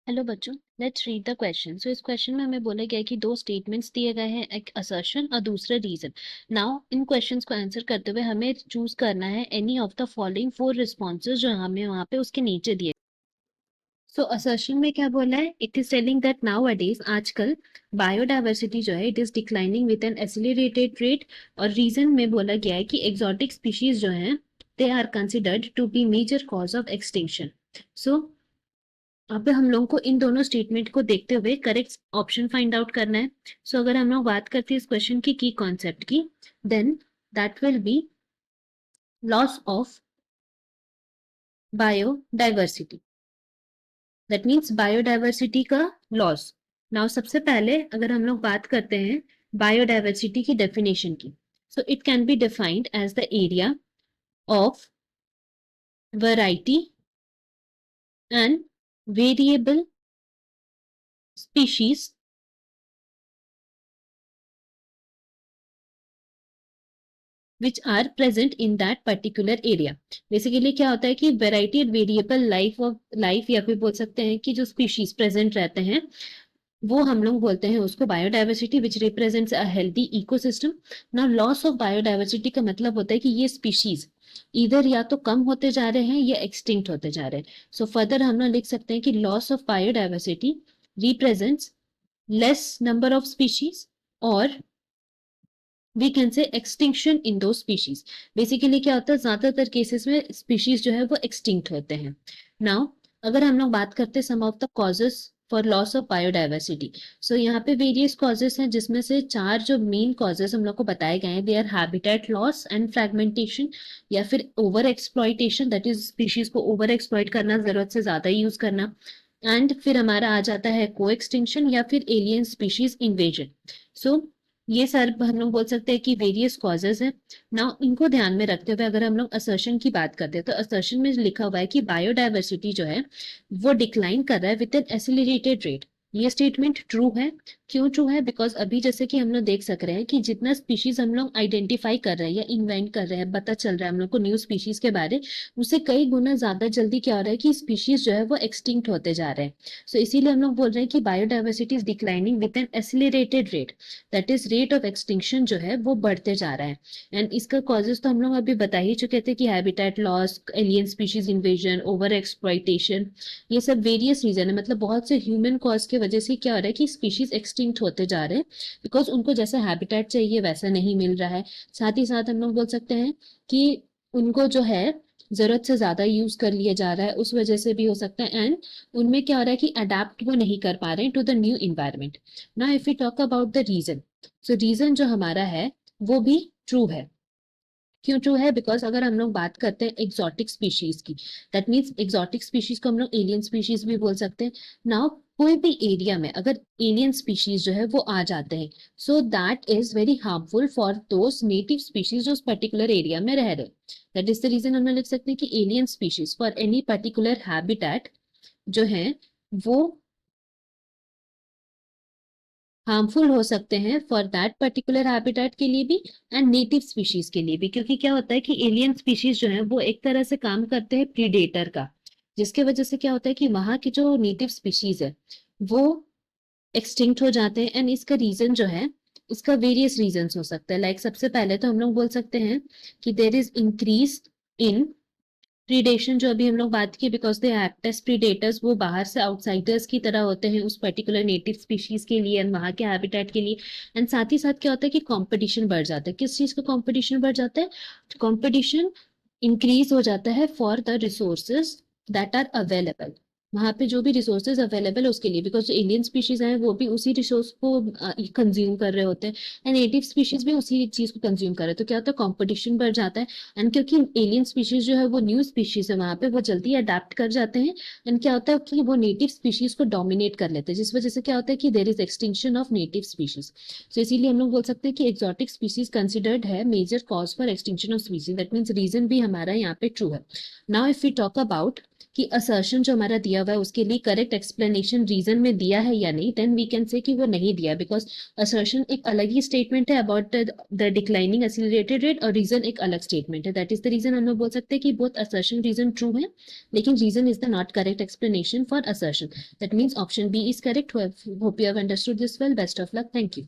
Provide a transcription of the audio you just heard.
Hello बच्चों, let's read the question. सो इस question में हमें बोला गया है कि दो स्टेटमेंट्स दिए गए हैं, एक असर्शन और दूसरा रीजन। नाउ इन क्वेश्चंस को आंसर करते हुए हमें चूज करना है any of the following four responses जो हमें वहां पे उसके नीचे दिए। सो असर्शन में क्या बोला है? It is telling that nowadays, आजकल बायोडाइवर्सिटी जो है it is declining with an accelerated rate. और रीजन में बोला गया है कि एक्सोटिक स्पीशीज जो हैं they are considered to be major cause of extinction. So अब हम लोगों को इन दोनों स्टेटमेंट को देखते हुए करेक्ट ऑप्शन फाइंड आउट करना है। सो अगर हम लोग बात करते हैं इस क्वेश्चन की कॉन्सेप्ट की, then that will be loss of biodiversity. That means biodiversity का लॉस। नाउ सबसे पहले अगर हम लोग बात करते हैं बायोडाइवर्सिटी की डेफिनेशन की, so it can be defined as the area of variety and variable species which are present in that particular area। Basically क्या होता है कि वेराइटी एंड वेरिएबल लाइफ या फिर बोल सकते हैं कि जो स्पीशीज प्रेजेंट रहते हैं वो हम लोग बोलते हैं उसको biodiversity, which represents a healthy ecosystem. Now loss of biodiversity का मतलब होता है कि ये स्पीशीज इधर या तो कम होते जा रहे हैं या एक्सटिंक्ट होते जा रहे हैं। सो फर्दर हम लोग लिख सकते हैं कि loss of biodiversity represents less number of species और we can say extinction in two species. Basically क्या होता है, ज्यादातर केसेस में स्पीशीज जो है वो एक्सटिंक्ट होते हैं। नाउ अगर हम लोग बात करते हैं some of the causes for loss of biodiversity, so यहाँ पे वेरियस कॉजेस हैं जिसमें से चार जो मेन कॉजेस हम लोग को बताए गए हैं, they are habitat loss and fragmentation, या फिर over exploitation, that is species को ओवर एक्सप्लॉइट करना, जरूरत से ज्यादा यूज करना। एंड फिर हमारा आ जाता है को एक्सटिंक्शन या फिर एलियन स्पीशीज इन्वेजन। सो ये सर हम लोग बोल सकते हैं कि वेरियस कॉजेज हैं। नाउ इनको ध्यान में रखते हुए अगर हम लोग असर्शन की बात करते हैं तो असर्शन में लिखा हुआ है कि बायोडाइवर्सिटी जो है वो डिक्लाइन कर रहा है विद एन एसिलरेटेड रेट। ये स्टेटमेंट ट्रू है। क्यों ट्रू है? बिकॉज अभी जैसे कि हम लोग देख सक रहे हैं कि जितना स्पीशीज हम लोग आइडेंटिफाई कर रहे हैं या इन्वेंट कर रहे हैं, पता चल रहा है हम लोग को न्यू स्पीशीज के बारे, उससे कई गुना ज्यादा जल्दी क्या हो रहा है कि स्पीशीज जो है वो एक्सटिंक्ट होते जा रहे हैं। सो इसीलिए हम लोग बोल रहे हैं कि biodiversity is declining with an accelerated rate, that is rate of extinction जो है वो बढ़ते जा रहा है। एंड इसका कॉजेस तो हम लोग अभी बता ही चुके थे कि habitat loss, alien species invasion, over exploitation, ये सब वेरियस रीजन है। मतलब बहुत से ह्यूमन कॉज की वजह से क्या हो रहा है कि स्पीशीज एक्सटिंक्ट होते जा रहे हैं, बिकॉज उनको जैसा हैबिटेट चाहिए वैसा नहीं मिल रहा है। साथ ही साथ हम लोग बोल सकते हैं कि उनको जो है जरूरत से ज्यादा यूज कर लिया जा रहा है, उस वजह से भी हो सकता है। एंड उनमें क्या हो रहा है कि अडेप्ट वो नहीं कर पा रहे हैं to the new environment. Now if we talk about the reason, so reason जो हमारा है वो भी ट्रू है। क्यों ट्रू है? बिकॉज अगर हम लोग बात करते हैं एक्सोटिक स्पीशीज की, दैट मीन्स एक्सोटिक स्पीशीज को हम लोग एलियन स्पीशीज भी बोल सकते हैं। नाउ कोई भी एरिया में अगर एलियन स्पीशीज जो है वो आ जाते हैं, so that is very harmful for those native species जो उस पर्टिकुलर एरिया में रह रहे। दैट इज द रीजन हम लोग लिख सकते हैं कि alien species for any particular habitat जो है वो हार्मफुल हो सकते हैं फॉर दैट पर्टिकुलर हैबिटेट के लिए भी एंड नेटिव स्पीशीज के लिए भी। क्योंकि क्या होता है कि एलियन स्पीशीज जो है वो एक तरह से काम करते हैं प्रीडेटर का, जिसके वजह से क्या होता है कि वहां की जो नेटिव स्पीशीज है वो एक्सटिंक्ट हो जाते हैं। एंड इसका रीजन जो है, इसका वेरियस रीजन हो सकता है। लाइक सबसे पहले तो हम लोग बोल सकते हैं कि there is increase in predation, जो अभी हम लोग बात की, because they act as predators, वो बाहर से आउटसाइडर्स की तरह होते हैं उस पर्टिकुलर नेटिव स्पीशीज के लिए एंड वहां के हैबिटेट के लिए। एंड साथ ही साथ क्या होता है कि कंपटीशन बढ़ जाता है। किस चीज का कंपटीशन बढ़ जाता है? कंपटीशन इंक्रीज हो जाता है for the resources that are available, वहां पे जो भी रिसोर्सेज अवेलेबल है उसके लिए, बिकॉज जो एलियन स्पीशीज हैं वो भी उसी रिसोर्स को कंज्यूम कर रहे होते हैं एंड नेटिव स्पीशीज भी उसी चीज को कंज्यूम कर रहे हैं। तो क्या होता है, कंपटीशन बढ़ जाता है। एंड क्योंकि एलियन स्पीशीज जो है वो न्यू स्पीशीज है, वहां पे वो जल्दी अडेप्ट कर जाते हैं। एंड क्या होता है कि वो नेटिव स्पीशीज को डोमिनेट कर लेते हैं, जिस वजह से क्या होता है कि there is extinction of native species. तो इसीलिए हम लोग बोल सकते हैं कि एक्सोटिक स्पीशीज कंसिडर्ड है major cause for extinction of species. That means reason भी हमारा यहाँ पे ट्रू है। Now if we talk about कि असर्शन जो हमारा दिया हुआ है उसके लिए करेक्ट एक्सप्लेनेशन रीजन में दिया है या नहीं, देन वी कैन से कि वो नहीं दिया, बिकॉज असर्शन एक अलग ही स्टेटमेंट है about the declining accelerated rate, और रीजन एक अलग स्टेटमेंट है। दैट इज द रीजन हम लोग बोल सकते हैं कि बोथ असर्शन रीजन ट्रू है, लेकिन reason is the not correct explanation for assertion. That means option B is correct. Hope you have understood this well. Best of luck. Thank you.